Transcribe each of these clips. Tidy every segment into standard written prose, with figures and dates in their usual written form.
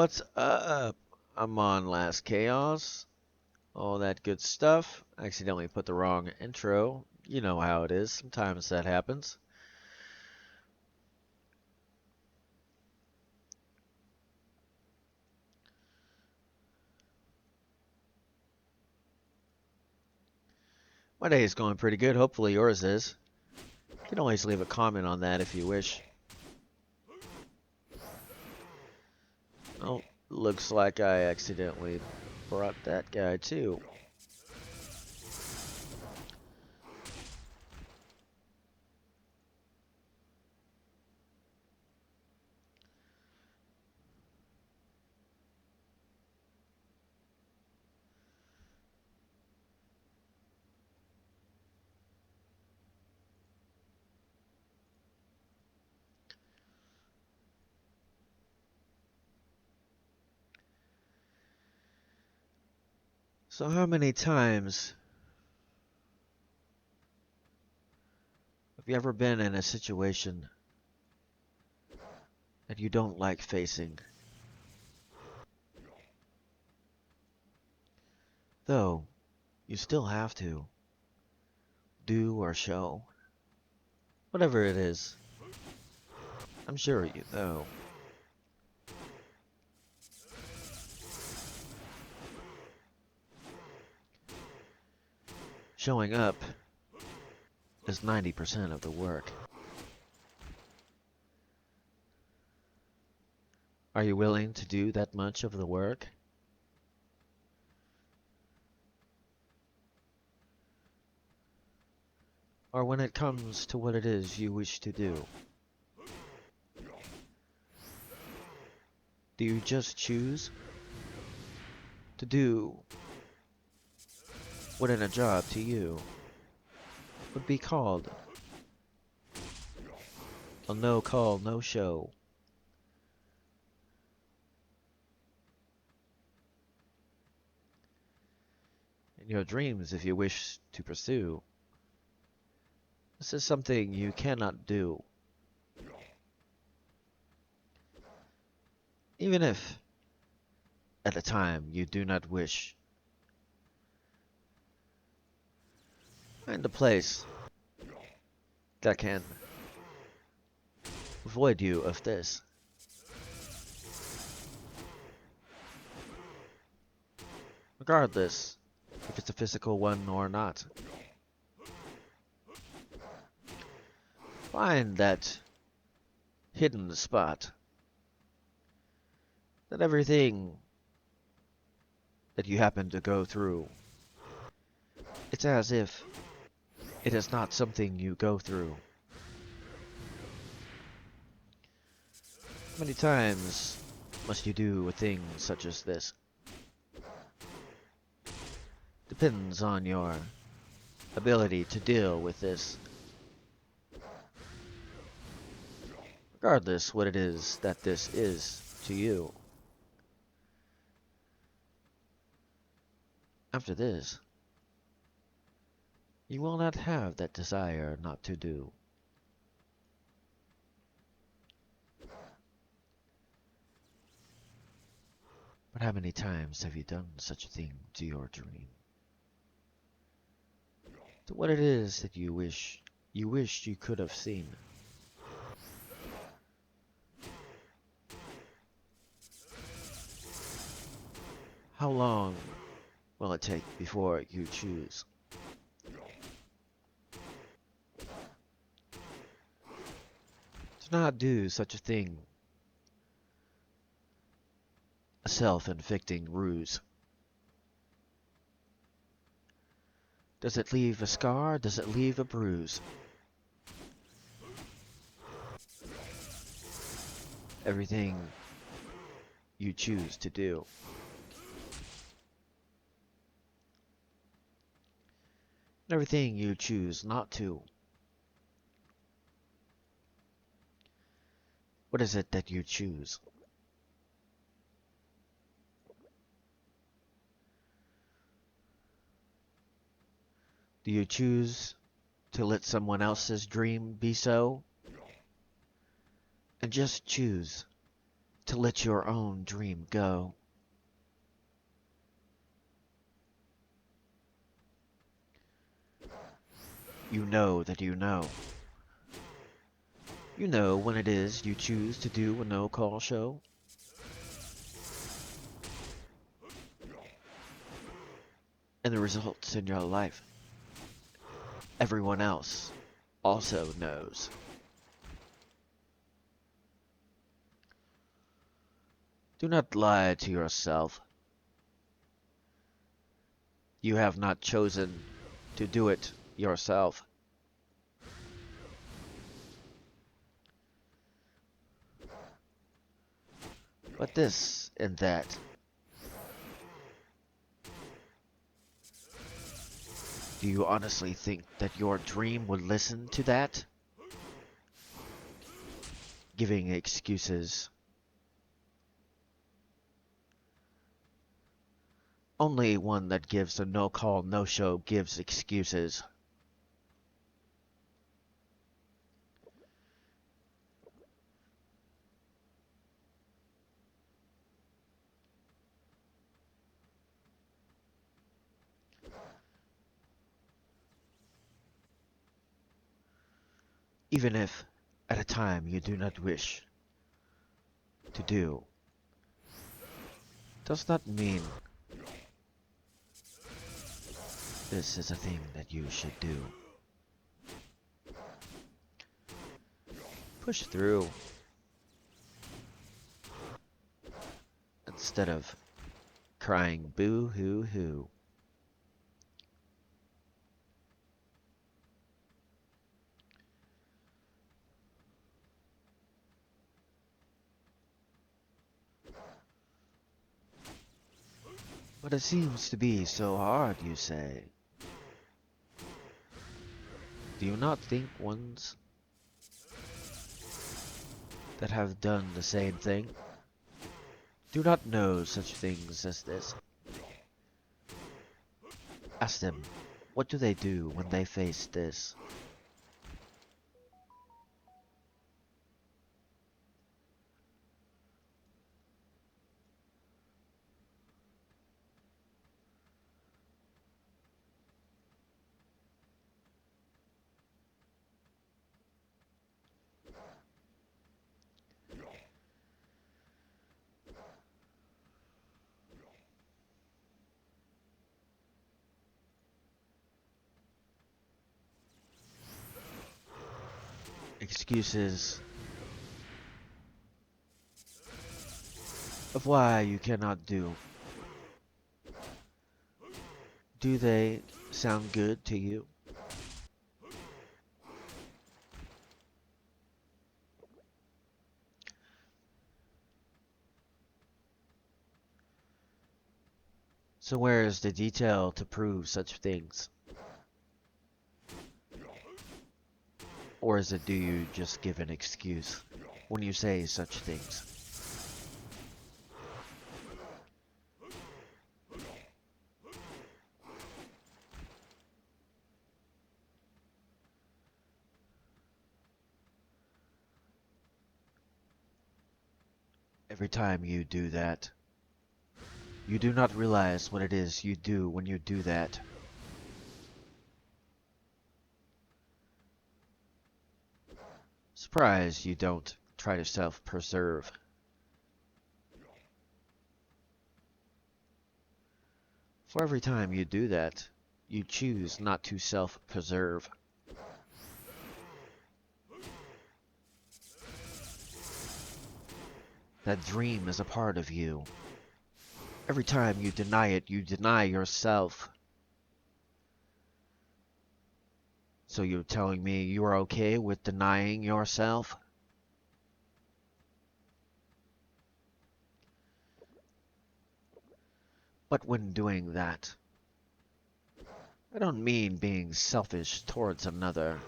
What's up? I'm on Last Chaos. All that good stuff. I accidentally put the wrong intro. You know how it is. Sometimes that happens. My day is going pretty good. Hopefully yours is. You can always leave a comment on that if you wish. Oh, looks like I accidentally brought that guy too. So how many times have you ever been in a situation that you don't like facing? Though, you still have to do or show. Whatever it is. I'm sure you know. Showing up is 90% of the work. Are you willing to do that much of the work? Or when it comes to what it is you wish to do you just choose to do what in a job to you would be called a no call, no show? In your dreams, if you wish to pursue, this is something you cannot do. Even if, at the time, you do not wish. Find a place that can void you of this. Regardless if it's a physical one or not. Find that hidden spot. That everything that you happen to go through, it's as if it is not something you go through. How many times must you do a thing such as this? Depends on your ability to deal with this. Regardless what it is that this is to you. After this, you will not have that desire not to do. But how many times have you done such a thing to your dream? To what it is that you wished you could have seen. How long will it take before you choose? To not do such a thing. A self-inflicting ruse. Does it leave a scar? Does it leave a bruise? Everything you choose to do. Everything you choose not to. What is it that you choose? Do you choose to let someone else's dream be so? And just choose to let your own dream go. You know that you know. You know when it is you choose to do a no-call show. And the results in your life. Everyone else also knows. Do not lie to yourself. You have not chosen to do it yourself. But this and that. Do you honestly think that your dream would listen to that? Giving excuses. Only one that gives a no-call, no-show gives excuses. Even if, at a time, you do not wish to do, does not mean this is a thing that you should do. Push through. Instead of crying boo-hoo-hoo. But it seems to be so hard, you say. Do you not think ones that have done the same thing do not know such things as this? Ask them, what do they do when they face this? Excuses of why you cannot do. Do they sound good to you? So where is the detail to prove such things? Or is it do you just give an excuse when you say such things? Every time you do that, you do not realize what it is you do when you do that. Surprised you don't try to self-preserve. For every time you do that, you choose not to self-preserve. That dream is a part of you. Every time you deny it, you deny yourself. So you're telling me you are okay with denying yourself? But when doing that, I don't mean being selfish towards another,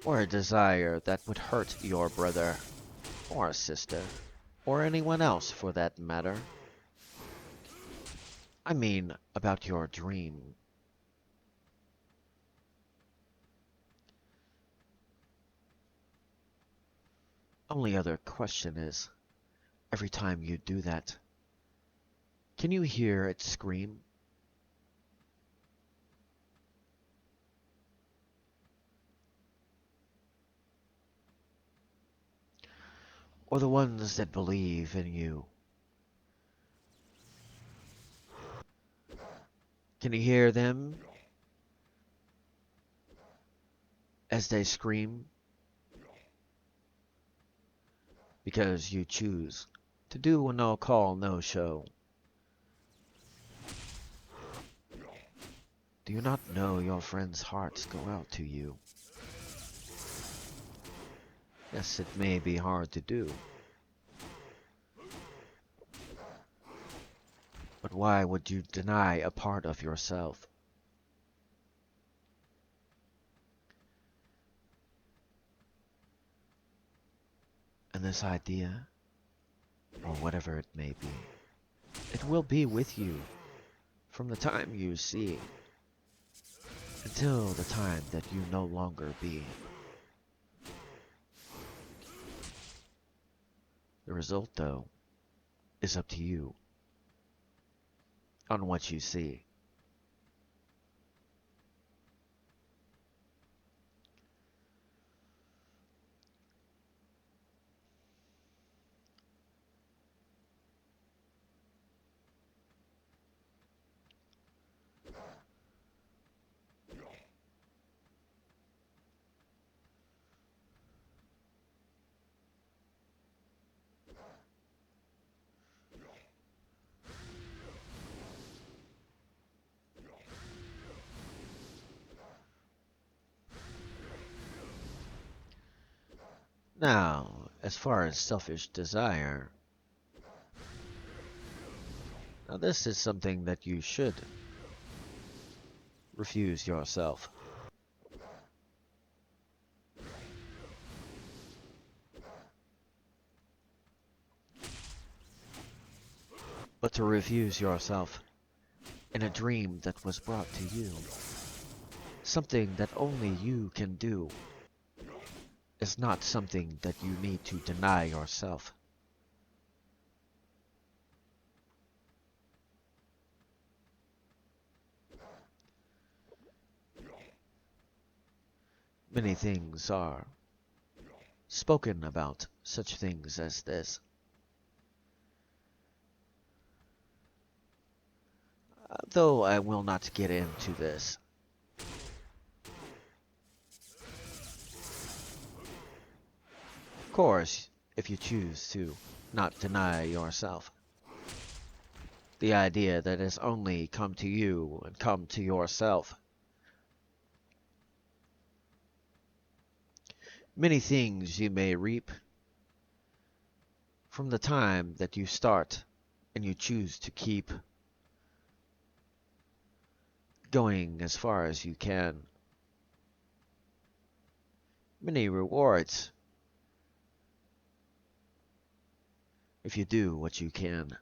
or a desire that would hurt your brother, or sister, or anyone else for that matter. I mean about your dream. Only other question is, every time you do that, can you hear it scream? Or the ones that believe in you? Can you hear them as they scream? Because you choose to do a no call, no show. Do you not know your friends' hearts go out to you? Yes, it may be hard to do. But why would you deny a part of yourself? And this idea, or whatever it may be, it will be with you from the time you see until the time that you no longer be. The result, though, is up to you on what you see. Now, as far as selfish desire, now this is something that you should refuse yourself. But to refuse yourself in a dream that was brought to you, something that only you can do, is not something that you need to deny yourself. Many things are spoken about such things as this. Though I will not get into this. Of course, if you choose to not deny yourself. The idea that has only come to you and come to yourself. Many things you may reap from the time that you start and you choose to keep going as far as you can. Many rewards if you do what you can.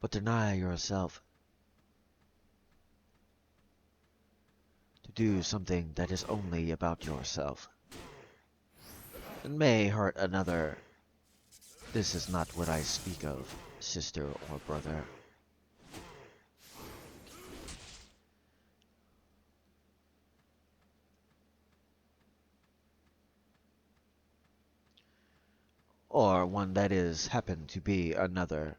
But deny yourself to do something that is only about yourself and may hurt another. This is not what I speak of, sister or brother. Or one that is happened to be another.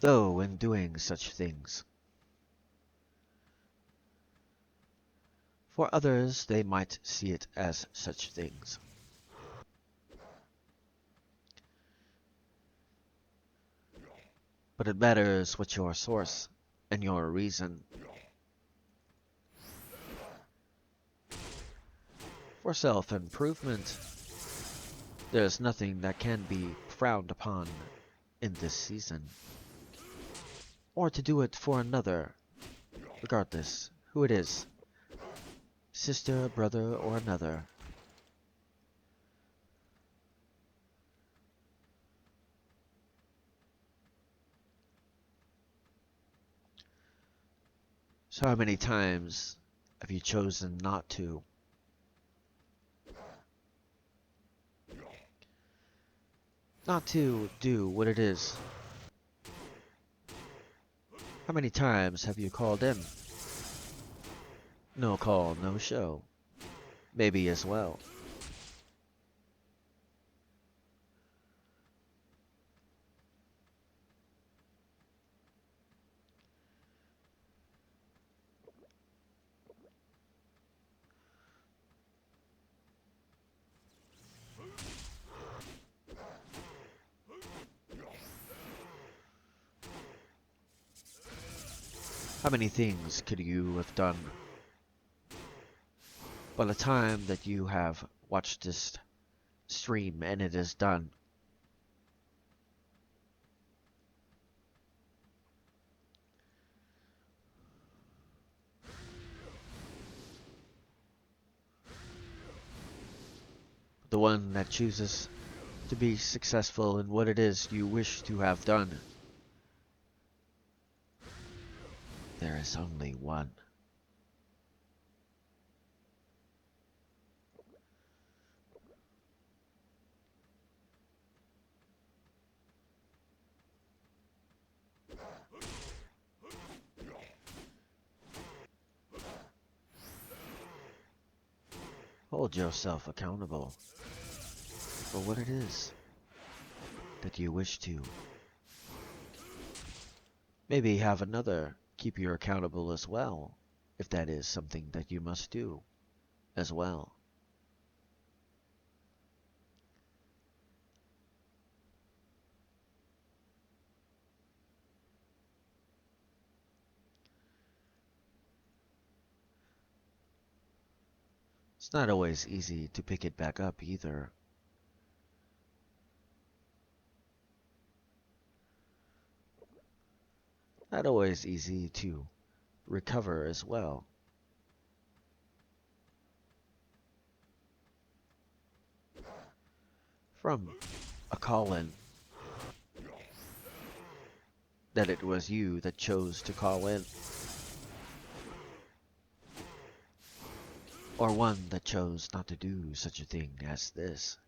Though in doing such things, for others they might see it as such things. But it matters what your source and your reason. For self-improvement, there's nothing that can be frowned upon in this season. Or to do it for another, regardless who it is, sister, brother, or another. So how many times have you chosen not to? Not to do what it is. How many times have you called in? No call, no show. Maybe as well. How many things could you have done? By the time that you have watched this stream and it is done, the one that chooses to be successful in what it is you wish to have done, there is only one. Hold yourself accountable for what it is that you wish to. Maybe have another keep you accountable as well, if that is something that you must do as well. It's not always easy to pick it back up either. Not always easy to recover as well. From a call-in that it was you that chose to call in, or one that chose not to do such a thing as this.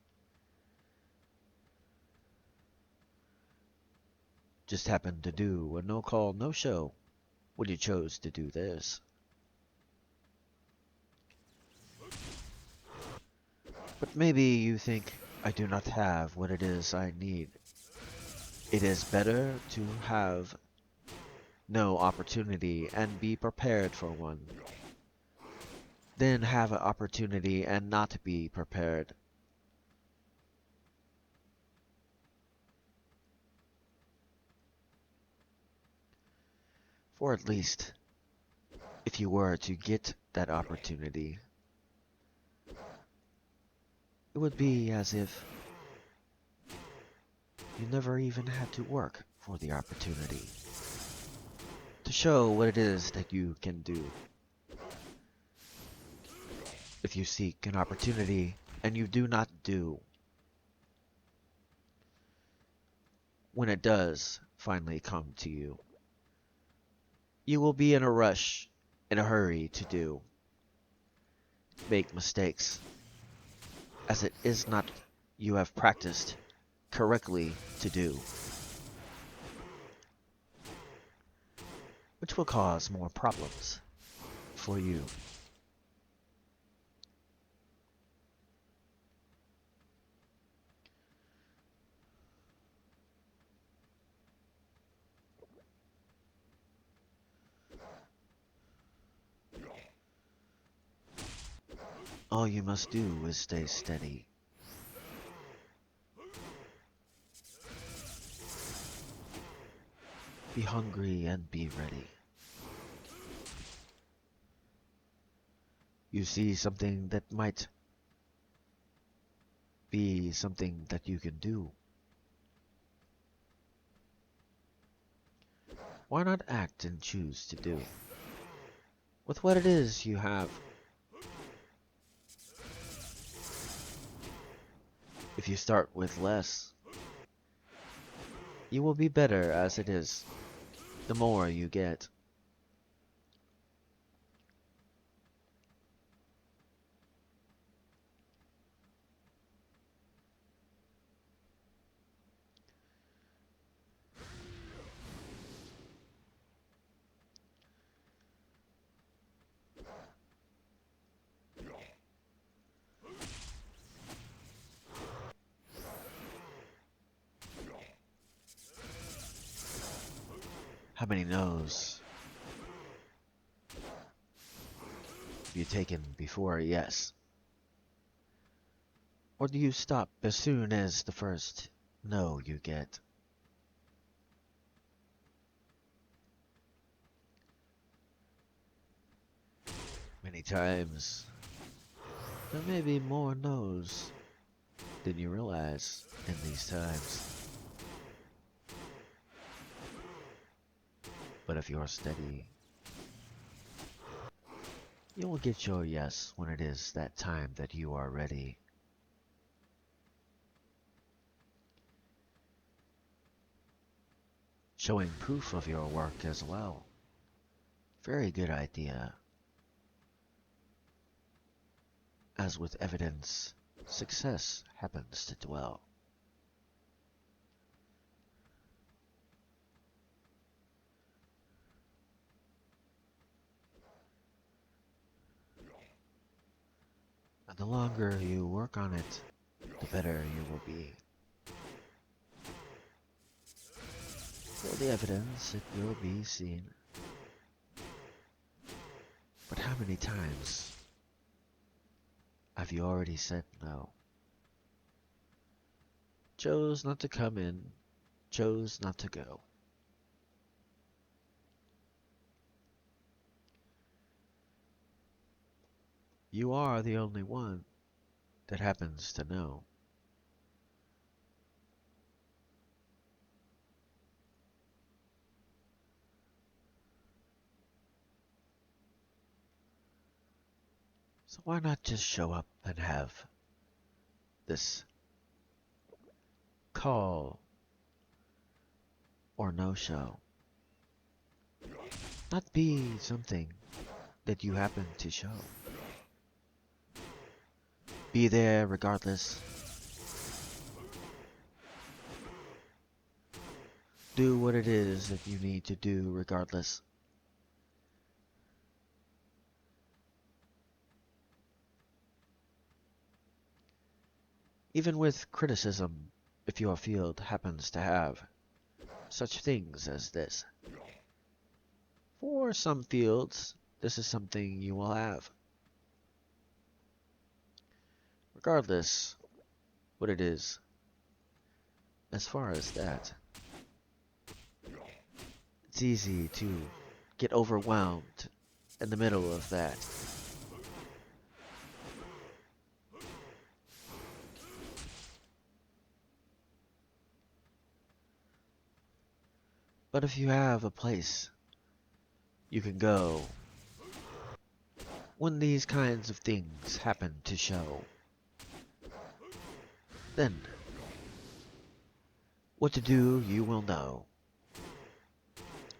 Just happened to do a no call, no show when you chose to do this. But maybe you think, I do not have what it is I need. It is better to have no opportunity and be prepared for one, than have an opportunity and not be prepared. For at least, if you were to get that opportunity, it would be as if you never even had to work for the opportunity to show what it is that you can do. If you seek an opportunity and you do not do, when it does finally come to you, you will be in a rush, in a hurry to do, make mistakes, as it is not you have practiced correctly to do, which will cause more problems for you. All you must do is stay steady. Be hungry and be ready. You see something that might be something that you can do. Why not act and choose to do with what it is you have? If you start with less, you will be better as it is, the more you get. How many no's have you taken before a yes? Or do you stop as soon as the first no you get? Many times, there may be more no's than you realize in these times. But if you're steady, you will get your yes when it is that time that you are ready. Showing proof of your work as well. Very good idea. As with evidence, success happens to dwell. And the longer you work on it, the better you will be. For the evidence, it will be seen. But how many times have you already said no? Chose not to come in, chose not to go. You are the only one that happens to know. So why not just show up and have this call or no show? Not be something that you happen to show. Be there regardless. Do what it is that you need to do regardless. Even with criticism, if your field happens to have such things as this. For some fields, this is something you will have. Regardless what it is, as far as that, it's easy to get overwhelmed in the middle of that. But if you have a place you can go when these kinds of things happen to show, then what to do you will know.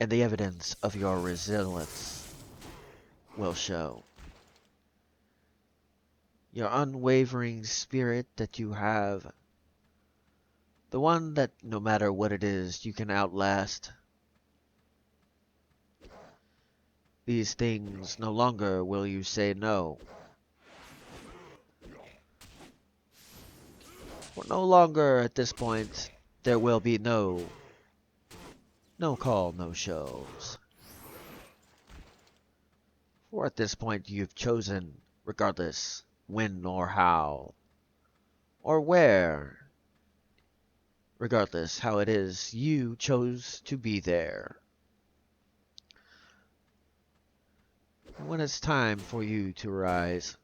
And the evidence of your resilience will show. Your unwavering spirit that you have, the one that no matter what it is you can outlast. These things no longer will you say no. For no longer at this point there will be no call, no shows. For at this point you've chosen, regardless when or how, or where, regardless how it is, you chose to be there. When it's time for you to rise,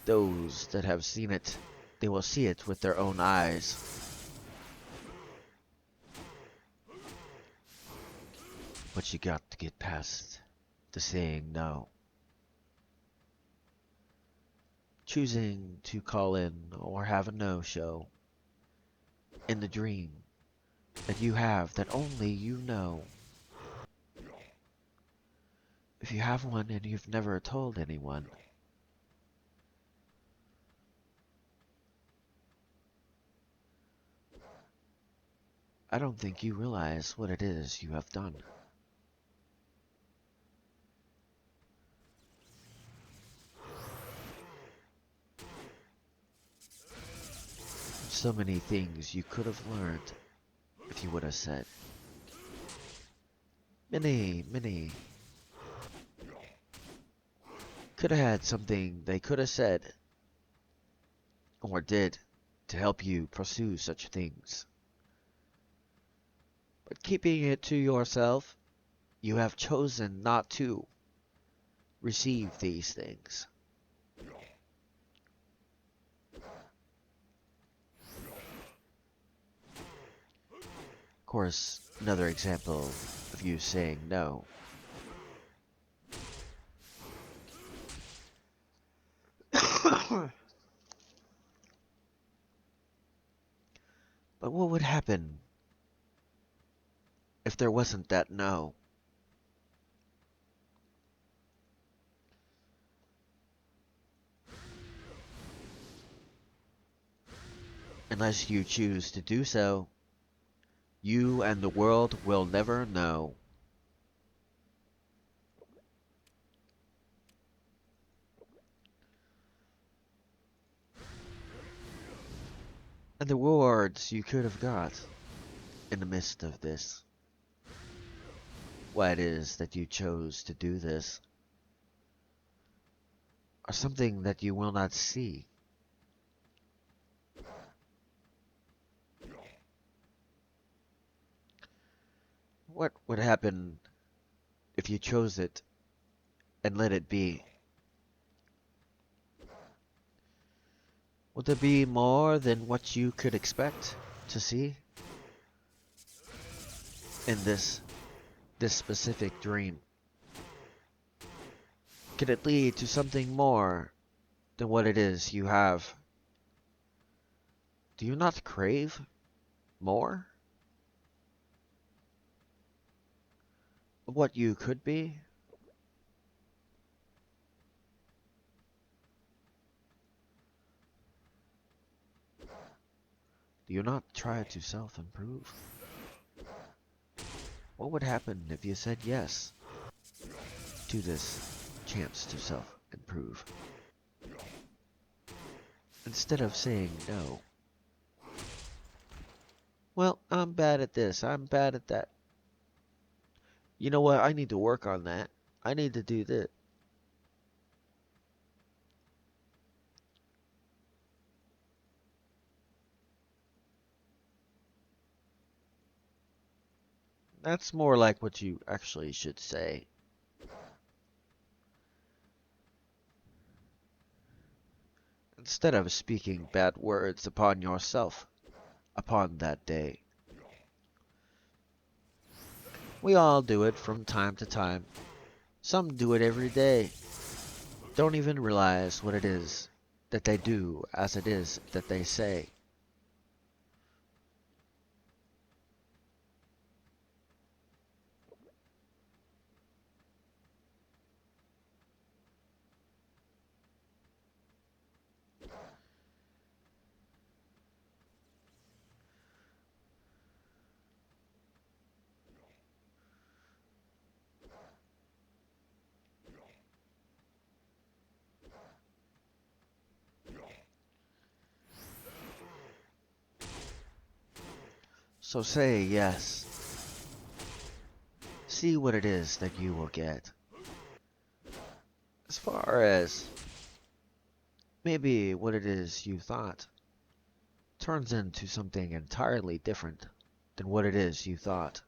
those that have seen it, they will see it with their own eyes. But you got to get past the saying no. Choosing to call in or have a no-show in the dream that you have that only you know. If you have one and you've never told anyone, I don't think you realize what it is you have done. So many things you could have learned if you would have said Many could have had something they could have said or did to help you pursue such things. But keeping it to yourself, you have chosen not to receive these things. Of course, another example of you saying no. But what would happen if there wasn't that no? Unless you choose to do so, you and the world will never know. And the rewards you could have got in the midst of this, why it is that you chose to do this, are something that you will not see. What would happen if you chose it and let it be? Would there be more than what you could expect to see in this specific dream? Could it lead to something more than what it is you have? Do you not crave more of what you could be? Do you not try to self-improve? What would happen if you said yes to this chance to self-improve, instead of saying no? Well, I'm bad at this, I'm bad at that. You know what, I need to work on that. I need to do this. That's more like what you actually should say. Instead of speaking bad words upon yourself upon that day. We all do it from time to time. Some do it every day. Don't even realize what it is that they do as it is that they say. So say yes. See what it is that you will get. As far as maybe what it is you thought turns into something entirely different than what it is you thought.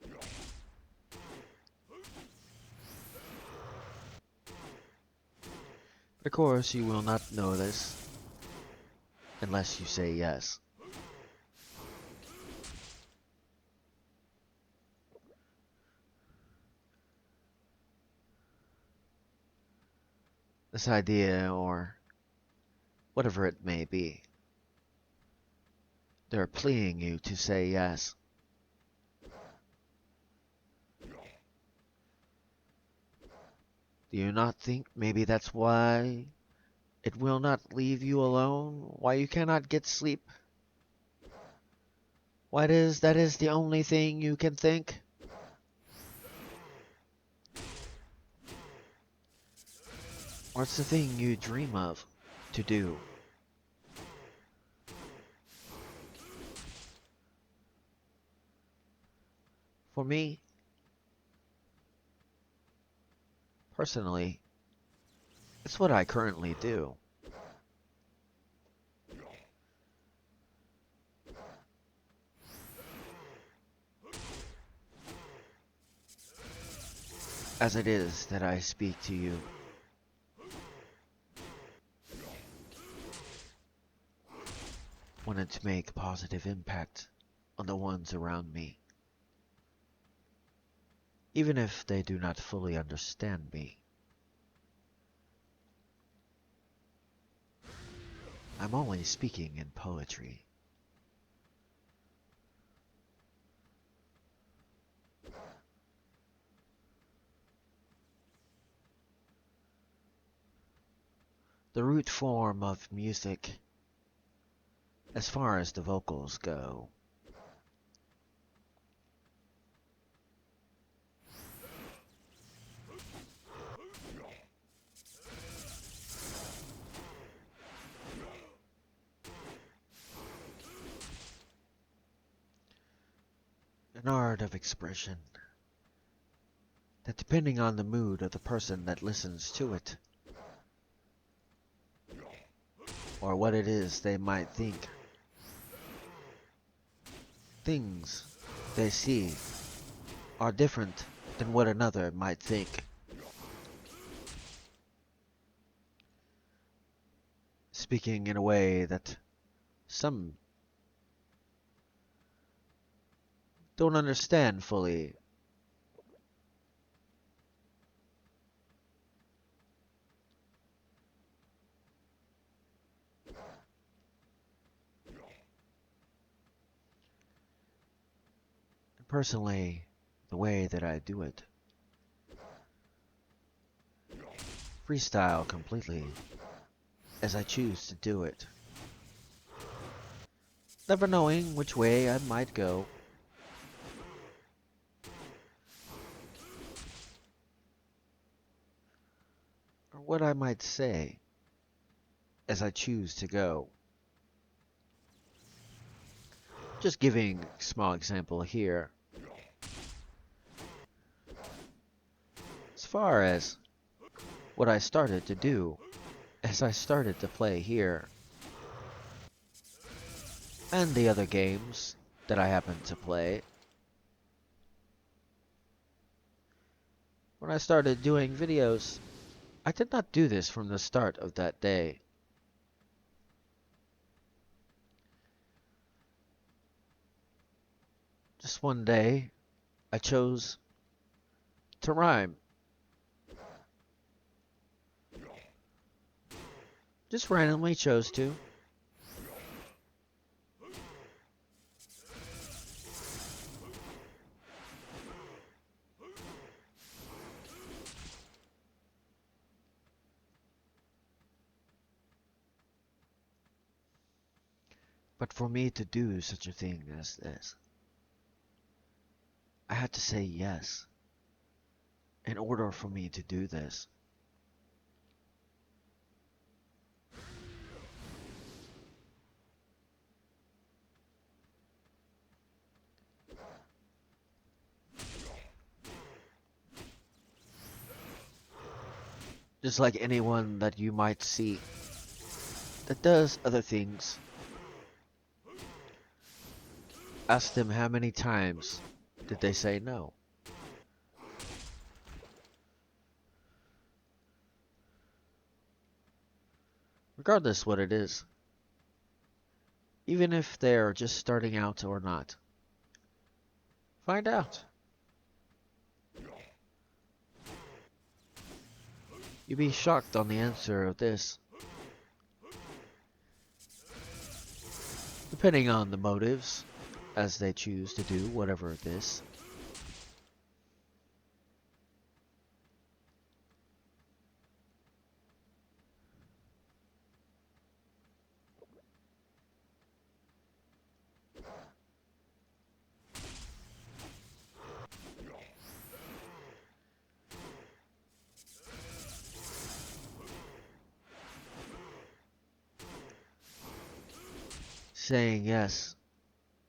But of course, you will not know this unless you say yes. This idea, or whatever it may be, they're pleading you to say yes. Do you not think maybe that's why it will not leave you alone? Why you cannot get sleep? Why it is that is the only thing you can think? Or it's the thing you dream of to do? For me, Personally, it's what I currently do. As it is that I speak to you. Wanted to make a positive impact on the ones around me. Even if they do not fully understand me. I'm only speaking in poetry. The root form of music, as far as the vocals go. An art of expression that, depending on the mood of the person that listens to it, or what it is they might think, things they see are different than what another might think. Speaking in a way that some don't understand fully. And personally, the way that I do it, freestyle completely, as I choose to do it. Never knowing which way I might go. Or what I might say, as I choose to go. Just giving a small example here. As far as what I started to do, as I started to play here, and the other games that I happen to play. When I started doing videos, I did not do this from the start of that day. Just one day, I chose to rhyme. Just randomly chose to. But for me to do such a thing as this, I had to say yes in order for me to do this. Just like anyone that you might see that does other things, ask them how many times did they say no. Regardless what it is, even if they're just starting out or not, find out. You'd be shocked on the answer of this. Depending on the motives, as they choose to do whatever it is. Saying yes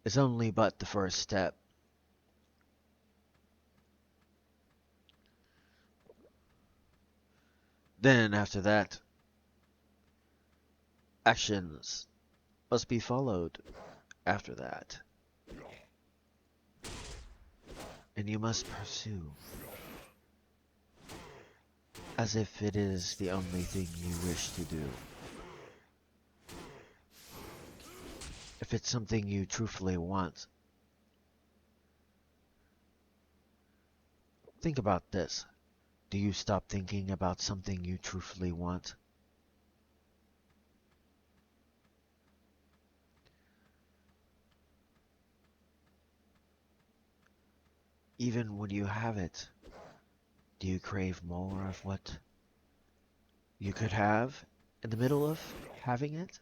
is only but the first step. Then after that, actions must be followed after that. And you must pursue as if it is the only thing you wish to do. If it's something you truthfully want, think about this. Do you stop thinking about something you truthfully want? Even when you have it, do you crave more of what you could have in the middle of having it?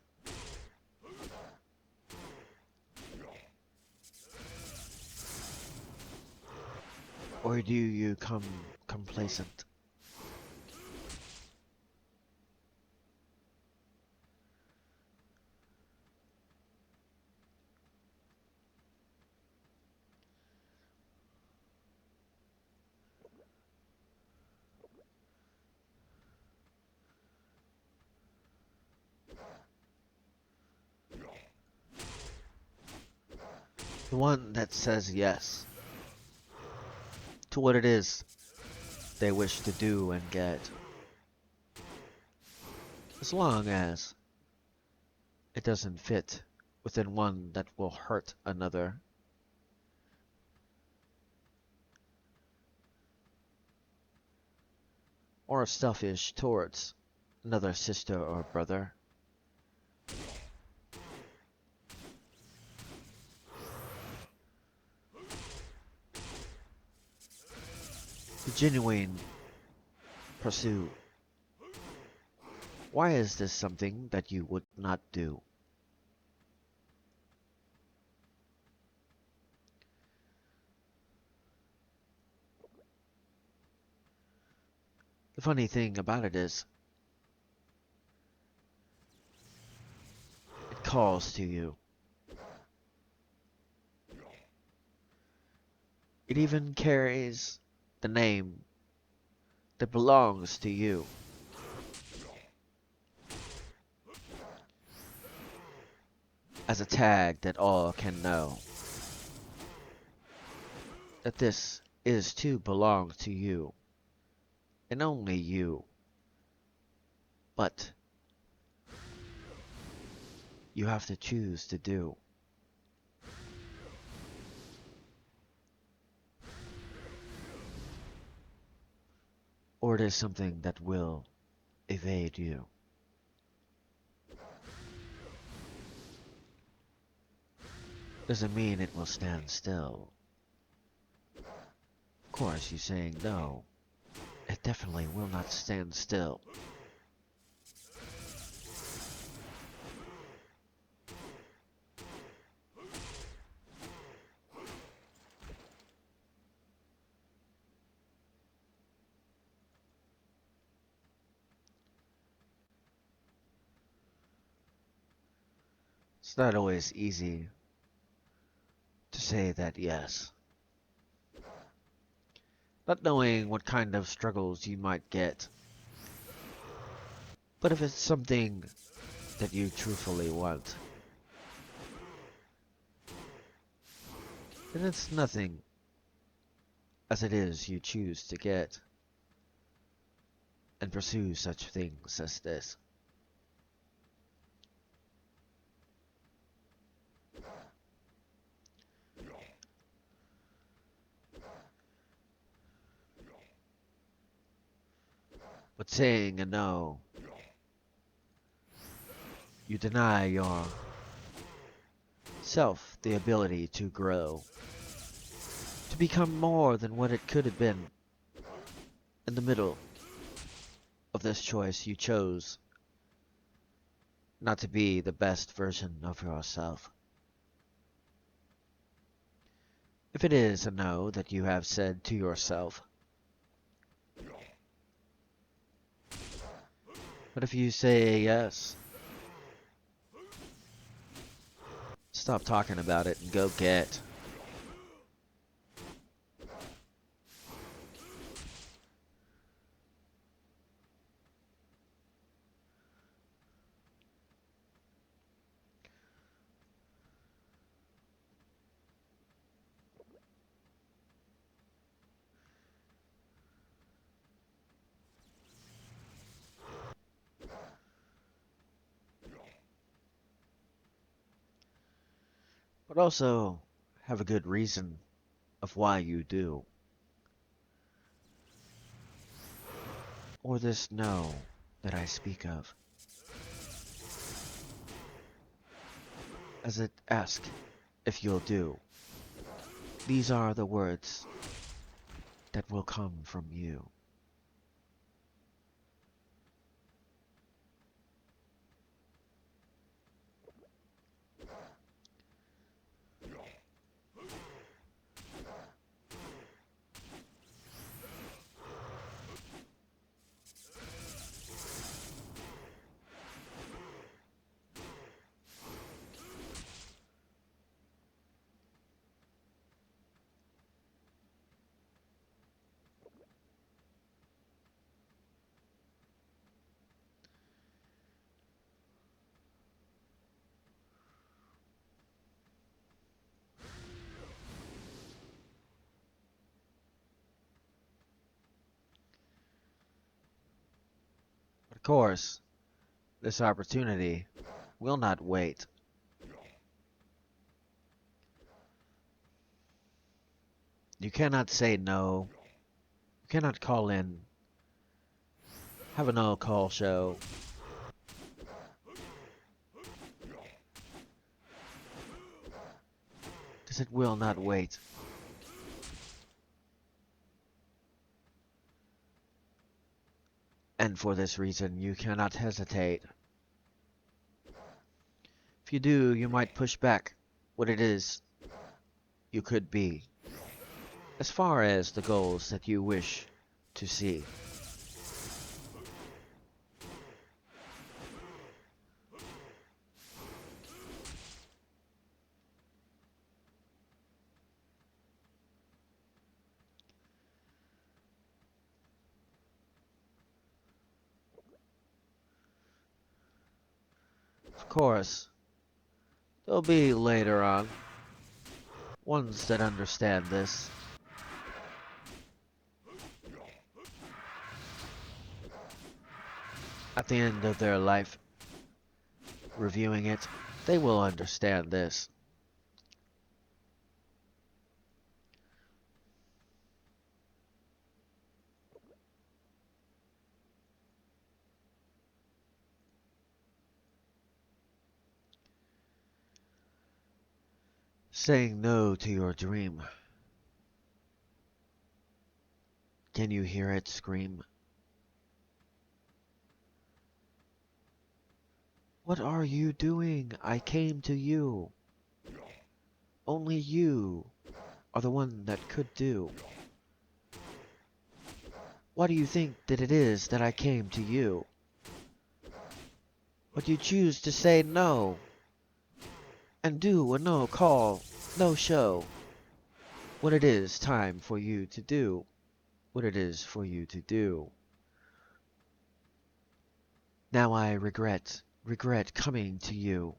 Or do you come complacent? The one that says yes to what it is they wish to do and get. As long as it doesn't fit within one that will hurt another. Or selfish towards another sister or brother. The genuine pursuit. Why is this something that you would not do? The funny thing about it is, it calls to you. It even carries the name that belongs to you. As a tag that all can know. That this is to belong to you. And only you. But you have to choose to do. Or it is something that will evade you. Doesn't mean it will stand still. Of course, you're saying no. It definitely will not stand still. It's not always easy to say that yes. Not knowing what kind of struggles you might get. But if it's something that you truthfully want, then it's nothing as it is you choose to get and pursue such things as this. But saying a no, you deny your self the ability to grow, to become more than what it could have been. In the middle of this choice, you chose not to be the best version of yourself. If it is a no that you have said to yourself, but if you say a yes, stop talking about it and go get. but also have a good reason of why you do. Or this no that I speak of, as it asks if you'll do. These are the words that will come from you. Of course, this opportunity will not wait. You cannot say no. You cannot call in, have a no-call show. Because it will not wait. And for this reason, you cannot hesitate. If you do, you might push back what it is you could be, as far as the goals that you wish to see. Of course, there'll be later on ones that understand this. At the end of their life, reviewing it, they will understand this. Saying no to your dream. Can you hear it scream? What are you doing? I came to you. Only you are the one that could do. Why do you think that it is that I came to you? But you choose to say no, and do a no call, no show. What it is time for you to do. What it is for you to do. Now I regret coming to you.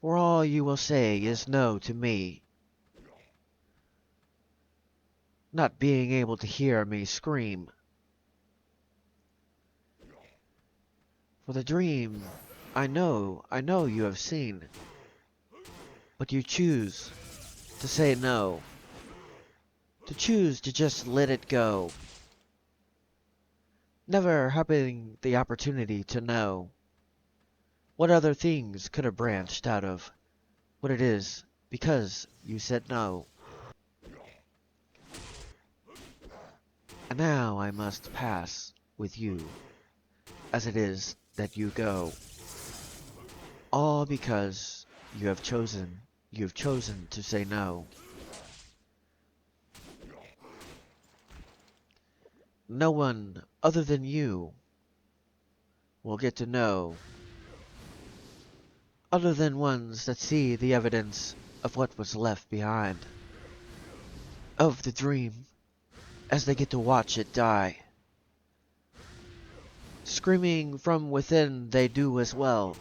For all you will say is no to me. Not being able to hear me scream. For the dream, I know you have seen. But you choose to say no. To choose to just let it go. Never having the opportunity to know what other things could have branched out of what it is because you said no. And now I must pass with you as it is that you go. All because you've chosen to say no. No one other than you will get to know, other than ones that see the evidence of what was left behind, of the dream, as they get to watch it die. Screaming from within they do as well,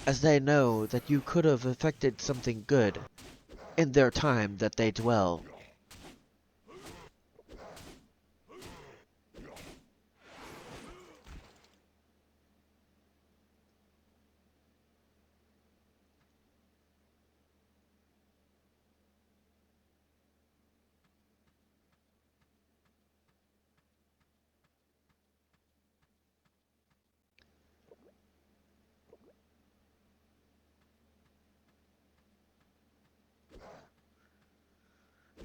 as they know that you could have effected something good in their time that they dwell.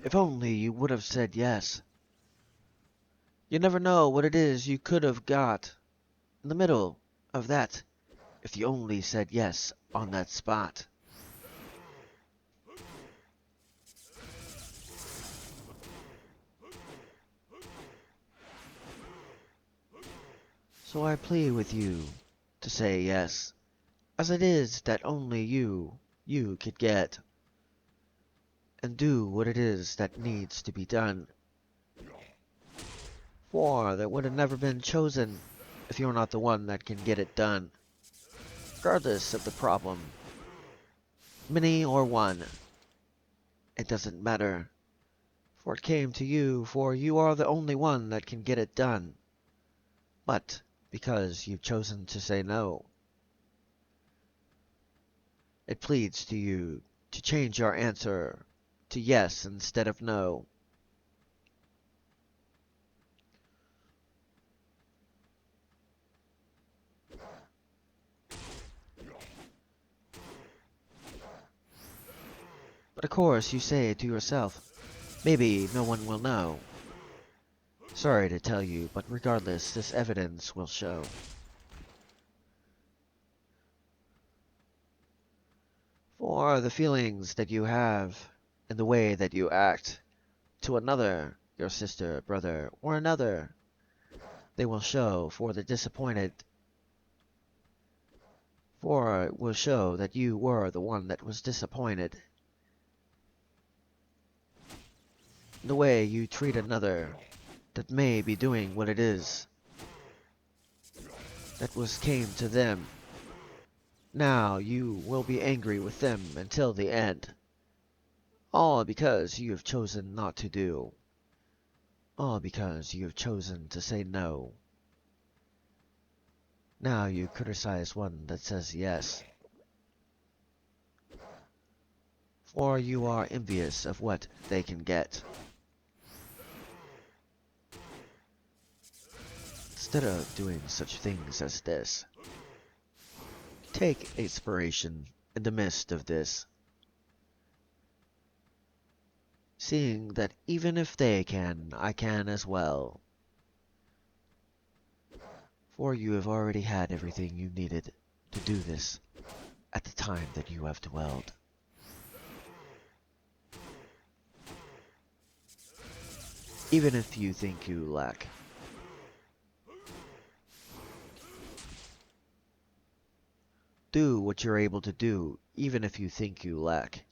If only you would have said yes. You never know what it is you could have got in the middle of that if you only said yes on that spot. So I plead with you to say yes, as it is that only you could get, and do what it is that needs to be done. For that would have never been chosen if you're not the one that can get it done. Regardless of the problem, many or one, it doesn't matter. For it came to you, for you are the only one that can get it done. But because you've chosen to say no, it pleads to you to change your answer to yes instead of no. But of course you say to yourself, maybe no one will know. Sorry to tell you, but regardless, this evidence will show. For the feelings that you have and the way that you act to another, your sister, brother, or another, they will show for the disappointed. For it will show that you were the one that was disappointed. The way you treat another that may be doing what it is that was came to them. Now you will be angry with them until the end. All because you have chosen not to do. All because you have chosen to say no. Now you criticize one that says yes. For you are envious of what they can get. Instead of doing such things as this, take inspiration in the midst of this. Seeing that even if they can, I can as well. For you have already had everything you needed to do this at the time that you have dwelled. Even if you think you lack. Do what you're able to do, even if you think you lack.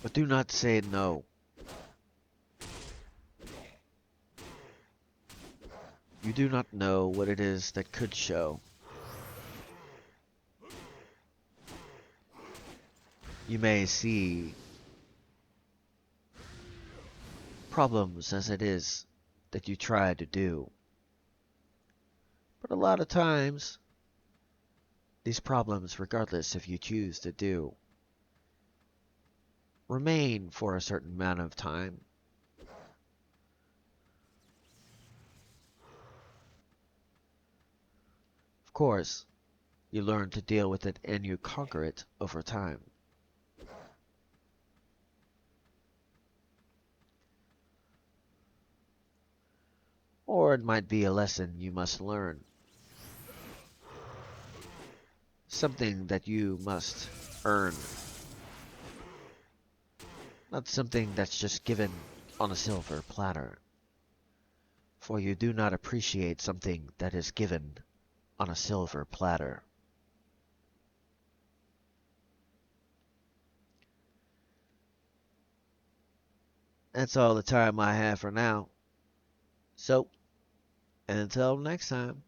But do not say no. You do not know what it is that could show. You may see problems as it is that you try to do. But a lot of times, these problems, regardless if you choose to do, remain for a certain amount of time. Of course, you learn to deal with it and you conquer it over time. Or it might be a lesson you must learn. Something that you must earn. Not something that's just given on a silver platter. For you do not appreciate something that is given on a silver platter. That's all the time I have for now. So, until next time.